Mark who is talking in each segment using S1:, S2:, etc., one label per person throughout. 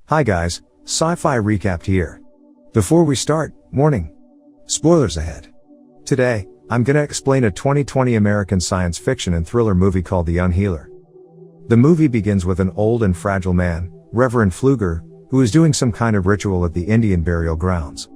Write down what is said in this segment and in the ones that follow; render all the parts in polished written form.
S1: Hi guys, Sci-Fi Recapped here. Before we start, warning. Spoilers ahead. Today, I'm gonna explain a 2020 American science fiction and thriller movie called The Unhealer. The movie begins with an old and fragile man, Reverend Pfluger, who is doing some kind of ritual at the Indian burial grounds.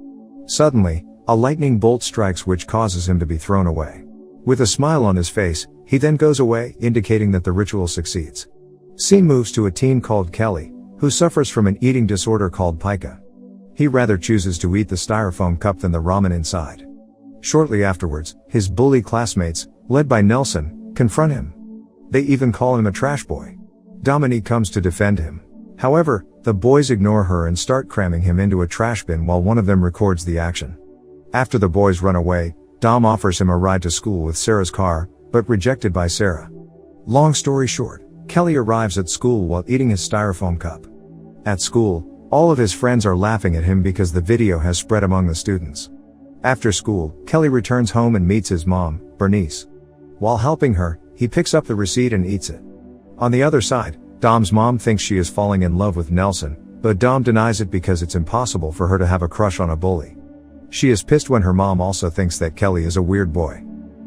S1: Suddenly, a lightning bolt strikes which causes him to be thrown away. With a smile on his face, he then goes away, indicating that the ritual succeeds. Scene moves to a teen called Kelly, who suffers from an eating disorder called pica. He rather chooses to eat the styrofoam cup than the ramen inside. Shortly afterwards, his bully classmates, led by Nelson, confront him. They even call him a trash boy. Dominique comes to defend him. However, the boys ignore her and start cramming him into a trash bin while one of them records the action. After the boys run away, Dom offers him a ride to school with Sarah's car, but rejected by Sarah. Long story short, Kelly arrives at school while eating his styrofoam cup. At school, all of his friends are laughing at him because the video has spread among the students. After school, Kelly returns home and meets his mom, Bernice. While helping her, he picks up the receipt and eats it. On the other side, Dom's mom thinks she is falling in love with Nelson, but Dom denies it because it's impossible for her to have a crush on a bully. She is pissed when her mom also thinks that Kelly is a weird boy.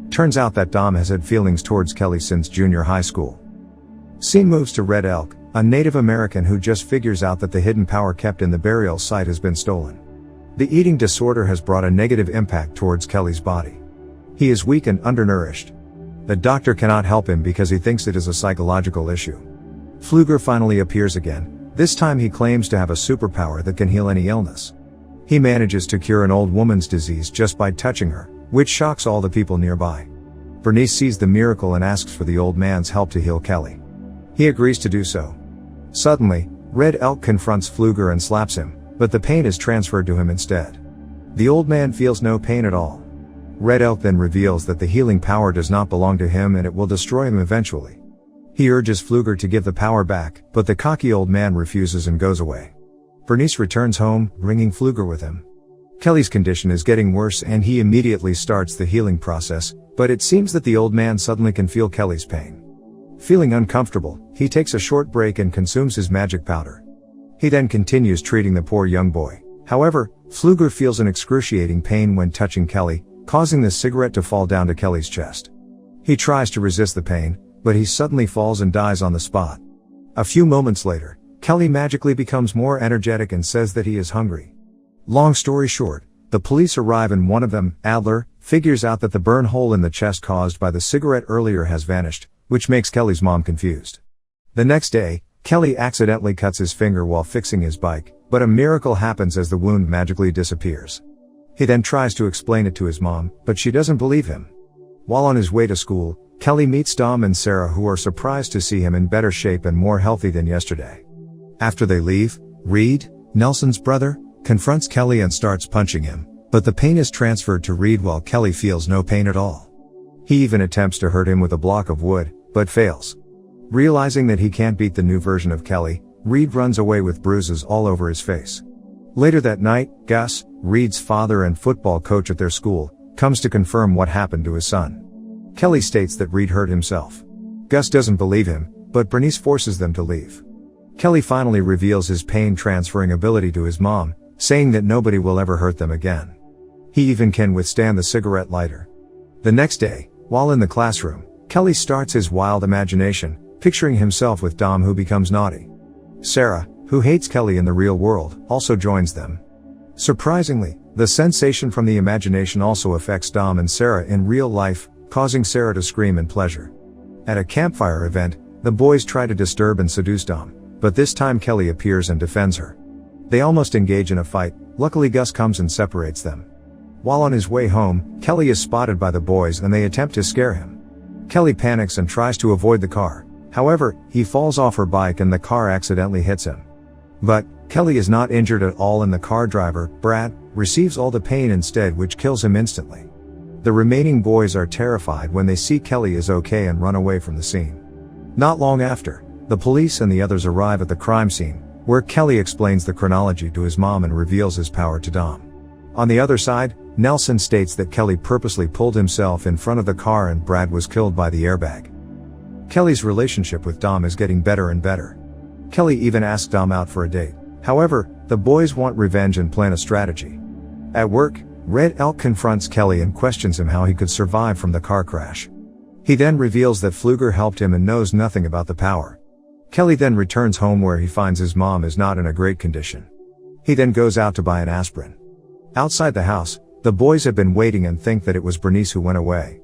S1: Turns out that Dom has had feelings towards Kelly since junior high school. Scene moves to Red Elk, a Native American who just figures out that the hidden power kept in the burial site has been stolen. The eating disorder has brought a negative impact towards Kelly's body. He is weak and undernourished. The doctor cannot help him because he thinks it is a psychological issue. Pfluger finally appears again. This time he claims to have a superpower that can heal any illness. He manages to cure an old woman's disease just by touching her, which shocks all the people nearby. Bernice sees the miracle and asks for the old man's help to heal Kelly. He agrees to do so. Suddenly, Red Elk confronts Pfluger and slaps him, but the pain is transferred to him instead. The old man feels no pain at all. Red Elk then reveals that the healing power does not belong to him and it will destroy him eventually. He urges Pfluger to give the power back, but the cocky old man refuses and goes away. Bernice returns home, bringing Pfluger with him. Kelly's condition is getting worse and he immediately starts the healing process, but it seems that the old man suddenly can feel Kelly's pain. Feeling uncomfortable, he takes a short break and consumes his magic powder. He then continues treating the poor young boy. However, Pfluger feels an excruciating pain when touching Kelly, causing the cigarette to fall down to Kelly's chest. He tries to resist the pain, but he suddenly falls and dies on the spot. A few moments later, Kelly magically becomes more energetic and says that he is hungry. Long story short, the police arrive and one of them, Adler, figures out that the burn hole in the chest caused by the cigarette earlier has vanished, which makes Kelly's mom confused. The next day, Kelly accidentally cuts his finger while fixing his bike, but a miracle happens as the wound magically disappears. He then tries to explain it to his mom, but she doesn't believe him. While on his way to school, Kelly meets Dom and Sarah who are surprised to see him in better shape and more healthy than yesterday. After they leave, Reed, Nelson's brother, confronts Kelly and starts punching him, but the pain is transferred to Reed while Kelly feels no pain at all. He even attempts to hurt him with a block of wood, but fails. Realizing that he can't beat the new version of Kelly, Reed runs away with bruises all over his face. Later that night, Gus, Reed's father and football coach at their school, comes to confirm what happened to his son. Kelly states that Reed hurt himself. Gus doesn't believe him, but Bernice forces them to leave. Kelly finally reveals his pain-transferring ability to his mom, saying that nobody will ever hurt them again. He even can withstand the cigarette lighter. The next day, while in the classroom, Kelly starts his wild imagination, picturing himself with Dom who becomes naughty. Sarah, who hates Kelly in the real world, also joins them. Surprisingly, the sensation from the imagination also affects Dom and Sarah in real life, causing Sarah to scream in pleasure. At a campfire event, the boys try to disturb and seduce Dom, but this time Kelly appears and defends her. They almost engage in a fight, luckily Gus comes and separates them. While on his way home, Kelly is spotted by the boys and they attempt to scare him. Kelly panics and tries to avoid the car. However, he falls off her bike and the car accidentally hits him. But, Kelly is not injured at all and the car driver, Brad, receives all the pain instead, which kills him instantly. The remaining boys are terrified when they see Kelly is okay and run away from the scene. Not long after, the police and the others arrive at the crime scene, where Kelly explains the chronology to his mom and reveals his power to Dom. On the other side, Nelson states that Kelly purposely pulled himself in front of the car and Brad was killed by the airbag. Kelly's relationship with Dom is getting better and better. Kelly even asks Dom out for a date. However, the boys want revenge and plan a strategy. At work, Red Elk confronts Kelly and questions him how he could survive from the car crash. He then reveals that Pfluger helped him and knows nothing about the power. Kelly then returns home where he finds his mom is not in a great condition. He then goes out to buy an aspirin. Outside the house, the boys have been waiting and think that it was Bernice who went away.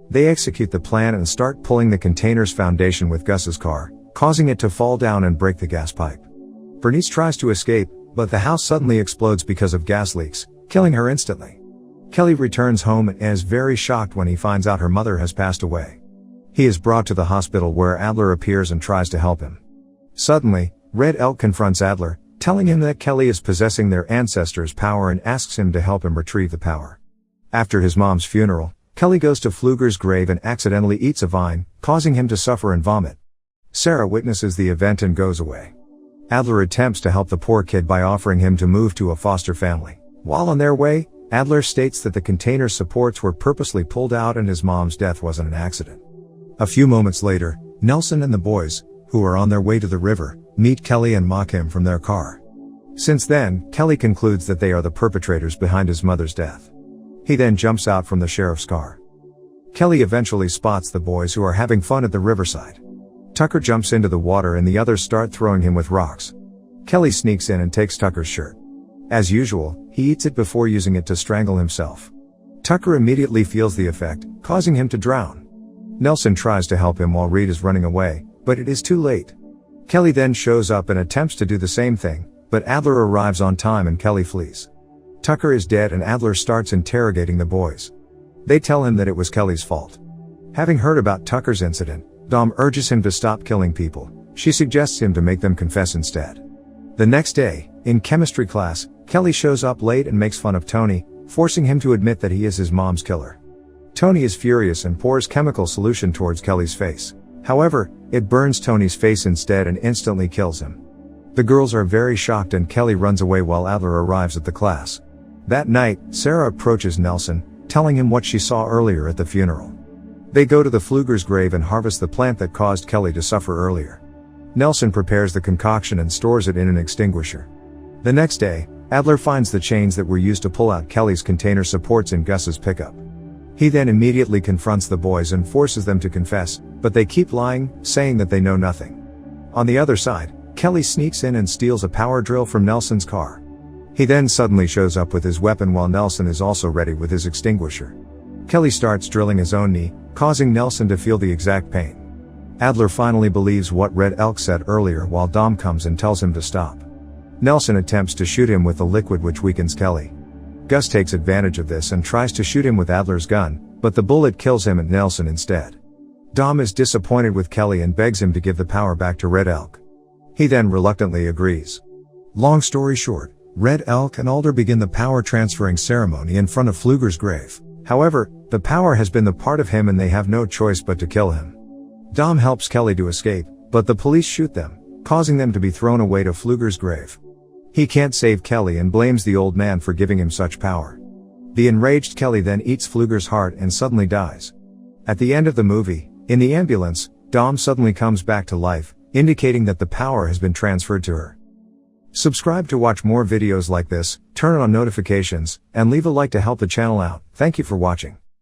S1: They execute the plan and start pulling the container's foundation with Gus's car, causing it to fall down and break the gas pipe. Bernice tries to escape, but the house suddenly explodes because of gas leaks, killing her instantly. Kelly returns home and is very shocked when he finds out her mother has passed away. He is brought to the hospital where Adler appears and tries to help him. Suddenly, Red Elk confronts Adler, telling him that Kelly is possessing their ancestors' power and asks him to help him retrieve the power. After his mom's funeral, Kelly goes to Pfluger's grave and accidentally eats a vine, causing him to suffer and vomit. Sarah witnesses the event and goes away. Adler attempts to help the poor kid by offering him to move to a foster family. While on their way, Adler states that the container's supports were purposely pulled out and his mom's death wasn't an accident. A few moments later, Nelson and the boys, who are on their way to the river, meet Kelly and mock him from their car. Since then, Kelly concludes that they are the perpetrators behind his mother's death. He then jumps out from the sheriff's car. Kelly eventually spots the boys who are having fun at the riverside. Tucker jumps into the water and the others start throwing him with rocks. Kelly sneaks in and takes Tucker's shirt. As usual, he eats it before using it to strangle himself. Tucker immediately feels the effect, causing him to drown. Nelson tries to help him while Reed is running away, but it is too late. Kelly then shows up and attempts to do the same thing, but Adler arrives on time and Kelly flees. Tucker is dead and Adler starts interrogating the boys. They tell him that it was Kelly's fault. Having heard about Tucker's incident, Dom urges him to stop killing people. She suggests him to make them confess instead. The next day, in chemistry class, Kelly shows up late and makes fun of Tony, forcing him to admit that he is his mom's killer. Tony is furious and pours chemical solution towards Kelly's face. However, it burns Tony's face instead and instantly kills him. The girls are very shocked and Kelly runs away while Adler arrives at the class. That night, Sarah approaches Nelson, telling him what she saw earlier at the funeral. They go to the Pfluger's grave and harvest the plant that caused Kelly to suffer earlier. Nelson prepares the concoction and stores it in an extinguisher. The next day, Adler finds the chains that were used to pull out Kelly's container supports in Gus's pickup. He then immediately confronts the boys and forces them to confess, but they keep lying, saying that they know nothing. On the other side, Kelly sneaks in and steals a power drill from Nelson's car. He then suddenly shows up with his weapon while Nelson is also ready with his extinguisher. Kelly starts drilling his own knee, causing Nelson to feel the exact pain. Adler finally believes what Red Elk said earlier while Dom comes and tells him to stop. Nelson attempts to shoot him with the liquid which weakens Kelly. Gus takes advantage of this and tries to shoot him with Adler's gun, but the bullet kills him and Nelson instead. Dom is disappointed with Kelly and begs him to give the power back to Red Elk. He then reluctantly agrees. Long story short, Red Elk and Alder begin the power transferring ceremony in front of Pfluger's grave. However, the power has been the part of him and they have no choice but to kill him. Dom helps Kelly to escape, but the police shoot them, causing them to be thrown away to Pfluger's grave. He can't save Kelly and blames the old man for giving him such power. The enraged Kelly then eats Pfluger's heart and suddenly dies. At the end of the movie, in the ambulance, Dom suddenly comes back to life, indicating that the power has been transferred to her. Subscribe to watch more videos like this, turn on notifications, and leave a like to help the channel out. Thank you for watching.